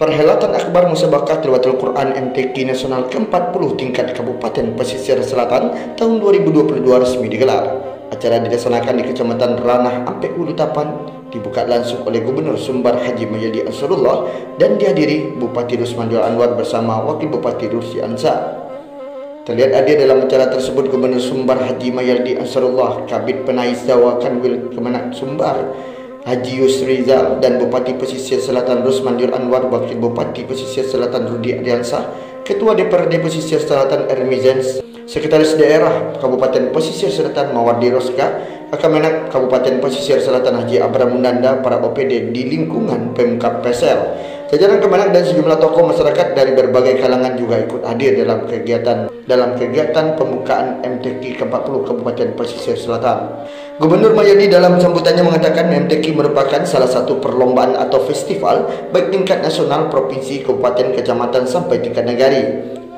Perhelatan akbar Musabaqah Tilawatul Quran MTQ Nasional ke-40 tingkat Kabupaten Pesisir Selatan tahun 2022 resmi digelar. Acara dilaksanakan di Kecamatan Ranah Ampek Ulu Tapan, dibuka langsung oleh Gubernur Sumbar Haji Mayaldi Ansarullah dan dihadiri Bupati Rusmanul Anwar bersama Wakil Bupati Rusdi Ansar. Terlihat hadir dalam acara tersebut Gubernur Sumbar Haji Mayaldi Ansarullah, Kabid Penais Dawa Kanwil Kemenak Sumbar Haji Yusri Rizal dan Bupati Pesisir Selatan Rusmanul Anwar, Wakil Bupati Pesisir Selatan Rudi Ardiansah, Ketua DPRD Pesisir Selatan Ermizens, Sekretaris Daerah Kabupaten Pesisir Selatan Mawardi Roska, Akamenak Kabupaten Pesisir Selatan Haji Abram Mundanda, para OPD di lingkungan Pemkab Pesel. Jajaran Kemenak dan sejumlah tokoh masyarakat dari berbagai kalangan juga ikut hadir dalam kegiatan pembukaan MTQ ke-40 Kabupaten Pesisir Selatan. Gubernur Mayaldi dalam sambutannya mengatakan MTQ merupakan salah satu perlombaan atau festival baik tingkat nasional, provinsi, kabupaten, kecamatan sampai tingkat negari.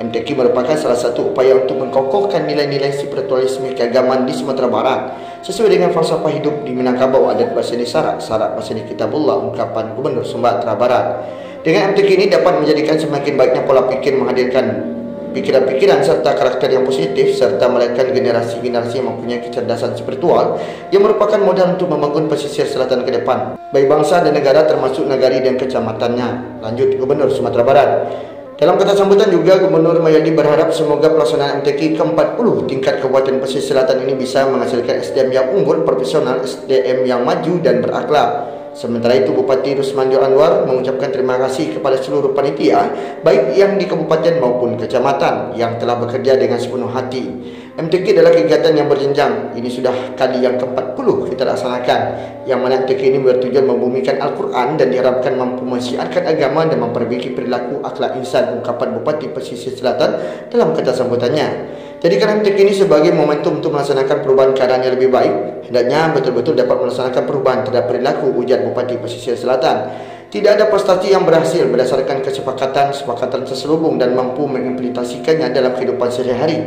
MTQ merupakan salah satu upaya untuk mengkokohkan nilai-nilai spiritualisme keagamaan di Sumatera Barat sesuai dengan falsafah hidup di Minangkabau, adat Baseni Sarak, Sarak Baseni Kitabullah, ungkapan Gubernur Sumatera Barat. Dengan MTQ ini dapat menjadikan semakin baiknya pola pikir, menghadirkan pikiran-pikiran serta karakter yang positif, serta melahirkan generasi-generasi yang mempunyai kecerdasan spiritual yang merupakan modal untuk membangun pesisir selatan ke depan, baik bangsa dan negara termasuk negari dan kecamatannya. Lanjut Gubernur Sumatera Barat. Dalam kata sambutan juga, Gubernur Mayaldi berharap semoga pelaksanaan MTQ ke-40 tingkat Kabupaten Pesisir Selatan ini bisa menghasilkan SDM yang unggul, profesional, SDM yang maju dan berakhlak. Sementara itu, Bupati Rusmanul Anwar mengucapkan terima kasih kepada seluruh panitia, baik yang di kabupaten maupun kecamatan, yang telah bekerja dengan sepenuh hati. MTQ adalah kegiatan yang berjenjang. Ini sudah kali yang ke-40 kita laksanakan, yang mana MTQ ini bertujuan membumikan Al-Quran dan diharapkan mampu mensiarkan agama dan memperbaiki perilaku akhlak insan, ungkapan Bupati Pesisir Selatan dalam kata sambutannya. Jadikan MTQ ini sebagai momentum untuk melaksanakan perubahan keadaan yang lebih baik. Hendaknya betul-betul dapat melaksanakan perubahan terhadap perilaku, ujar Bupati Pesisir Selatan. Tidak ada prestasi yang berhasil berdasarkan kesepakatan terselubung dan mampu mengimplementasikannya dalam kehidupan sehari-hari.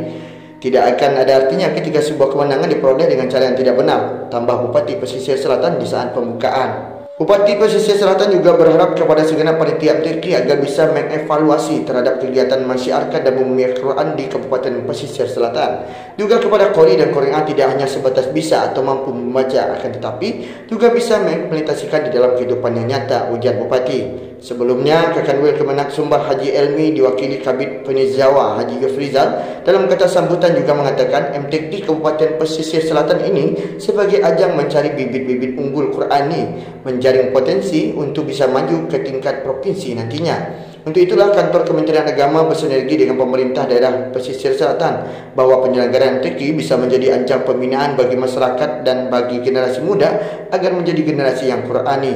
Tidak akan ada artinya ketika sebuah kemenangan diperoleh dengan cara yang tidak benar, tambah Bupati Pesisir Selatan di saat pembukaan. Bupati Pesisir Selatan juga berharap kepada segenap panitia MTQ agar bisa mengevaluasi terhadap kegiatan mensiarkan dan membumikan Al-Quran di Kabupaten Pesisir Selatan. Juga kepada Qori dan Qori'ah tidak hanya sebatas bisa atau mampu membaca, akan tetapi juga bisa mengimplementasikan di dalam kehidupan yang nyata, ujar Bupati. Sebelumnya, Kakanwil Kemenak Sumbar Haji Elmi diwakili Kabid Penais Jawa Haji Yusri Rizal dalam kata sambutan juga mengatakan MTQ Kabupaten Pesisir Selatan ini sebagai ajang mencari bibit-bibit unggul Qurani, menjaring potensi untuk bisa maju ke tingkat provinsi nantinya. Untuk itulah kantor Kementerian Agama bersinergi dengan pemerintah daerah Pesisir Selatan bahwa penyelenggaraan MTQ bisa menjadi ajang pembinaan bagi masyarakat dan bagi generasi muda agar menjadi generasi yang Qurani.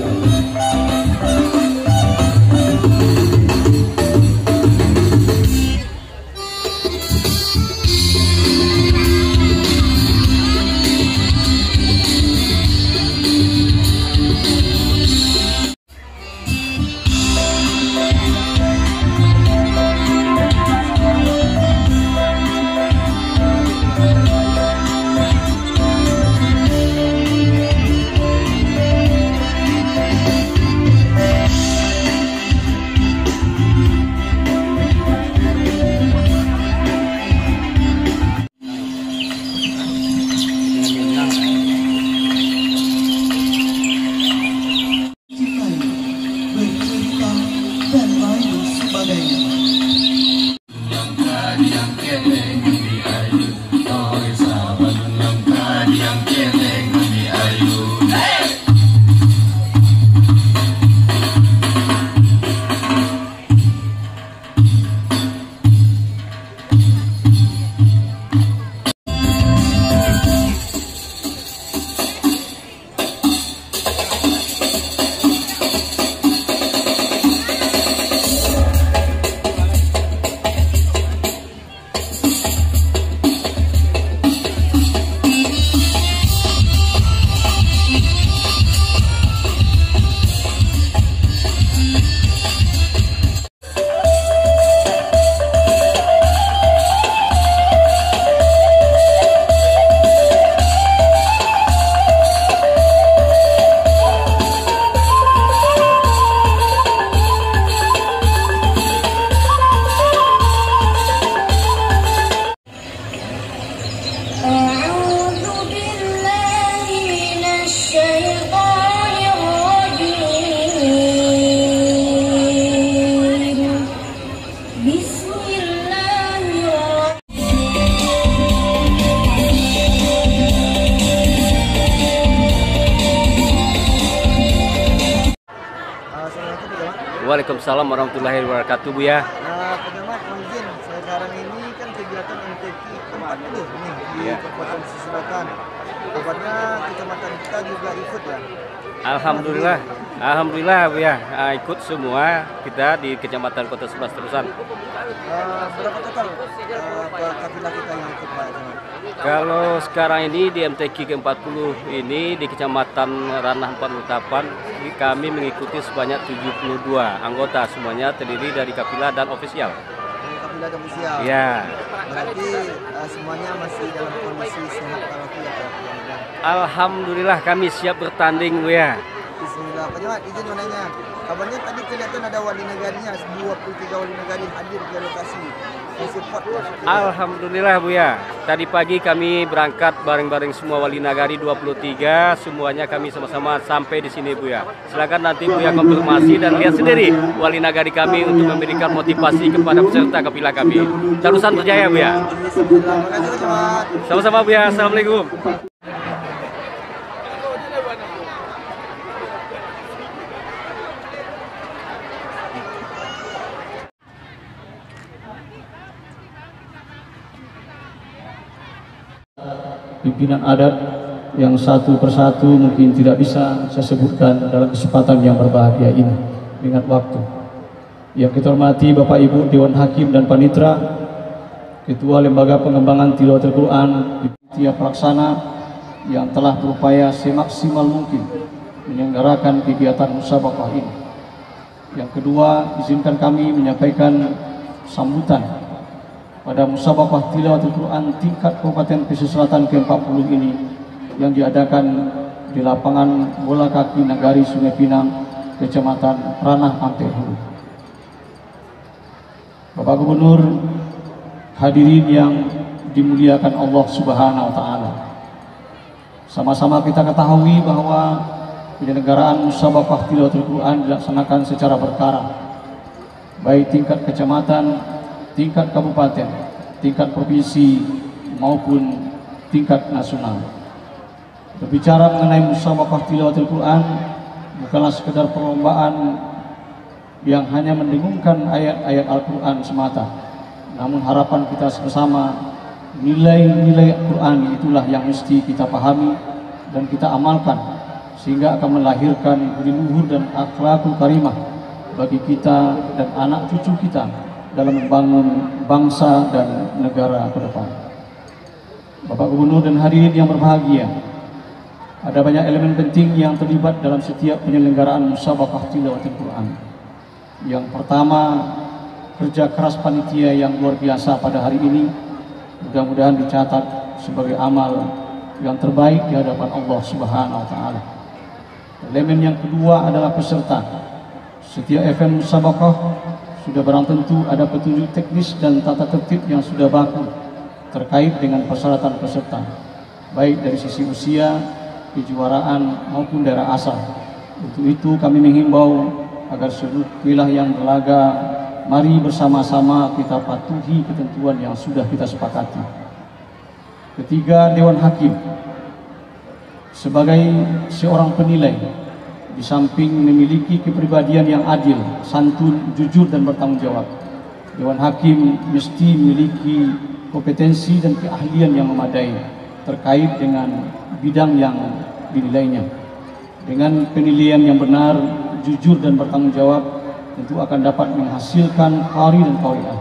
Waalaikumsalam warahmatullahi wabarakatuh, Bu ya. Pengamat, izin sekarang ini kan kegiatan MTQ ke-40 nih di Kabupaten Pesisir Selatan. Kabarnya kecamatan kita juga ikut ya? Alhamdulillah Bu ya, ikut semua kita di Kecamatan Kota 11 Terusan. Berapa total kafilah kita yang ikut Pak? Kalau sekarang ini di MTQ ke-40 ini di Kecamatan Ranah 48 kami mengikuti sebanyak 72 anggota, semuanya terdiri dari kafilah dan ofisial. Kafilah dan ofisial? Ya. Berarti semuanya masih dalam kondisi sehat walafiat ya? Alhamdulillah kami siap bertanding Bu ya. Bismillah. Pengamat, izin menanya. Kabarnya tadi kelihatan ada wali negarinya, 23 wali negari hadir di lokasi. Support, Alhamdulillah Bu ya. Tadi pagi kami berangkat bareng-bareng semua wali nagari 23, semuanya kami sama-sama sampai di sini Bu ya. Silakan nanti Bu ya konfirmasi dan lihat sendiri wali nagari kami untuk memberikan motivasi kepada peserta kafilah kami. Terusan berjaya Bu ya. Sama-sama Bu ya. Assalamualaikum. Pimpinan adat yang satu persatu mungkin tidak bisa saya sebutkan dalam kesempatan yang berbahagia ini dengan waktu. Yang kita hormati Bapak Ibu Dewan Hakim dan Panitra, Ketua Lembaga Pengembangan Tilawatul Quran, Panitia Pelaksana yang telah berupaya semaksimal mungkin menyelenggarakan kegiatan musabaqah ini. Yang kedua, izinkan kami menyampaikan sambutan pada musabaqah tilawatul Quran tingkat Kabupaten Pesisir Selatan ke-40 ini yang diadakan di lapangan bola kaki Nagari Sungai Pinang, Kecamatan Ranah Ampek Hulu. Bapak Gubernur, hadirin yang dimuliakan Allah Subhanahu wa taala. Sama-sama kita ketahui bahwa penyelenggaraan musabaqah tilawatul Quran dilaksanakan secara berkala, baik tingkat kecamatan, tingkat kabupaten, tingkat provinsi maupun tingkat nasional. Berbicara mengenai musabaqah tilawatul Quran bukanlah sekedar perlombaan yang hanya mendengungkan ayat-ayat Al-Quran semata. Namun harapan kita bersama, nilai-nilai Al-Quran itulah yang mesti kita pahami dan kita amalkan, sehingga akan melahirkan budi luhur dan akhlakul karimah bagi kita dan anak cucu kita dalam membangun bangsa dan negara ke depan. Bapak Gubernur dan hadirin yang berbahagia, ada banyak elemen penting yang terlibat dalam setiap penyelenggaraan musabaqah tilawatul Quran. Yang pertama, kerja keras panitia yang luar biasa pada hari ini mudah-mudahan dicatat sebagai amal yang terbaik di hadapan Allah Subhanahu wa taala. Elemen yang kedua adalah peserta. Setiap event musabaqah sudah barang tentu ada petunjuk teknis dan tata tertib yang sudah baku terkait dengan persyaratan peserta, baik dari sisi usia, kejuaraan maupun daerah asal. Untuk itu kami menghimbau agar seluruh wilayah yang berlaga, mari bersama-sama kita patuhi ketentuan yang sudah kita sepakati. Ketiga, Dewan Hakim sebagai seorang penilai, di samping memiliki kepribadian yang adil, santun, jujur dan bertanggung jawab, Dewan Hakim mesti memiliki kompetensi dan keahlian yang memadai terkait dengan bidang yang dinilainya. Dengan penilaian yang benar, jujur dan bertanggung jawab, tentu akan dapat menghasilkan qari dan qari'ah,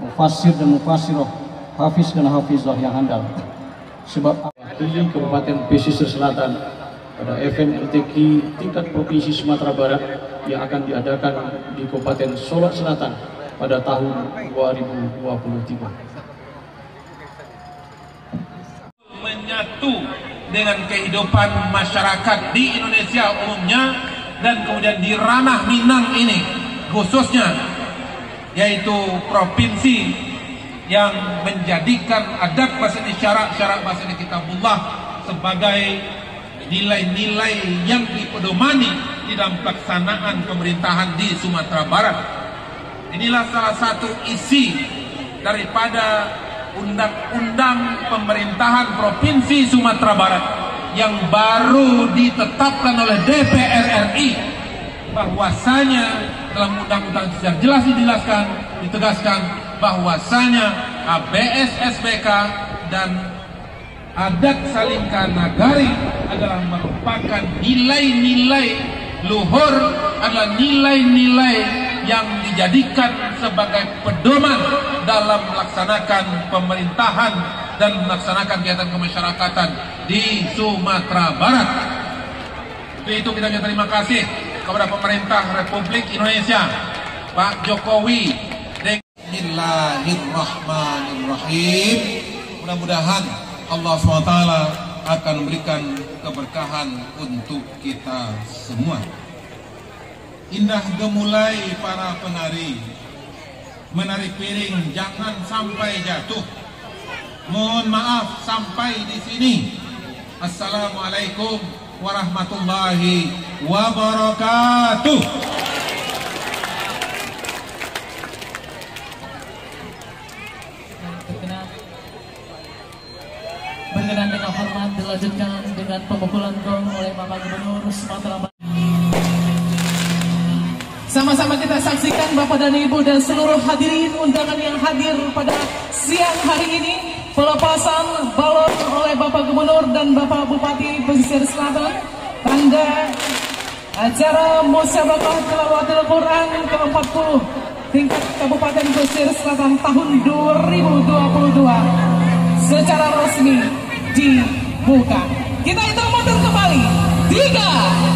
mufassir dan mufassirah, hafiz dan hafizah yang handal. Sebab di Kabupaten Pesisir Selatan pada event MTQ tingkat Provinsi Sumatera Barat yang akan diadakan di Kabupaten Solok Selatan pada tahun 2023. Menyatu dengan kehidupan masyarakat di Indonesia umumnya dan kemudian di ranah Minang ini khususnya, yaitu provinsi yang menjadikan adat bahasa isyarat, syarat bahasa kitabullah sebagai nilai-nilai yang dipedomani di dalam pelaksanaan pemerintahan di Sumatera Barat. Inilah salah satu isi daripada Undang-Undang Pemerintahan Provinsi Sumatera Barat yang baru ditetapkan oleh DPR RI bahwasanya dalam undang-undang sudah jelas ditegaskan bahwasanya ABS SBK dan adat salingka nagari adalah merupakan nilai-nilai luhur, adalah nilai-nilai yang dijadikan sebagai pedoman dalam melaksanakan pemerintahan dan melaksanakan kegiatan kemasyarakatan di Sumatera Barat. Untuk itu kita terima kasih kepada pemerintah Republik Indonesia, Pak Jokowi. Bismillahirrahmanirrahim. Mudah-mudahan Allah SWT akan memberikan keberkahan untuk kita semua. Indah gemulai para penari, menari piring jangan sampai jatuh. Mohon maaf sampai di sini. Assalamualaikum warahmatullahi wabarakatuh. Berkenan dengan hormat dilanjutkan dengan pemukulan gong oleh Bapak Gubernur Sumatera Barat. Sama-sama kita saksikan Bapak dan Ibu dan seluruh hadirin undangan yang hadir pada siang hari ini. Pelepasan balon oleh Bapak Gubernur dan Bapak Bupati Pesisir Selatan. Tanda acara Musabaqah Tilawatil Quran ke-40 tingkat Kabupaten Pesisir Selatan tahun 2022 secara resmi dibuka. Kita hitung mundur kembali. 3